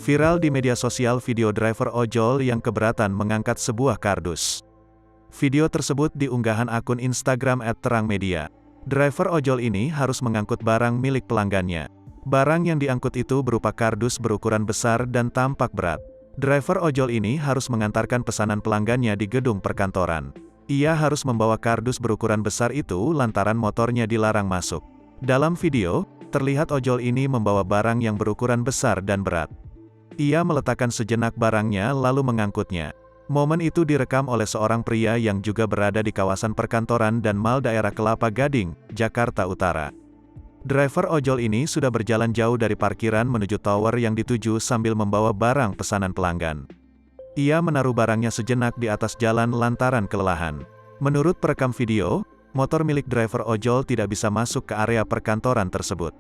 Viral di media sosial video driver ojol yang keberatan mengangkat sebuah kardus. Video tersebut di unggahan akun Instagram @terangmedia. Driver ojol ini harus mengangkut barang milik pelanggannya. Barang yang diangkut itu berupa kardus berukuran besar dan tampak berat. Driver ojol ini harus mengantarkan pesanan pelanggannya di gedung perkantoran. Ia harus membawa kardus berukuran besar itu lantaran motornya dilarang masuk. Dalam video, terlihat ojol ini membawa barang yang berukuran besar dan berat. Ia meletakkan sejenak barangnya lalu mengangkutnya. Momen itu direkam oleh seorang pria yang juga berada di kawasan perkantoran dan mal daerah Kelapa Gading, Jakarta Utara. Driver ojol ini sudah berjalan jauh dari parkiran menuju tower yang dituju sambil membawa barang pesanan pelanggan. Ia menaruh barangnya sejenak di atas jalan lantaran kelelahan. Menurut perekam video, motor milik driver ojol tidak bisa masuk ke area perkantoran tersebut.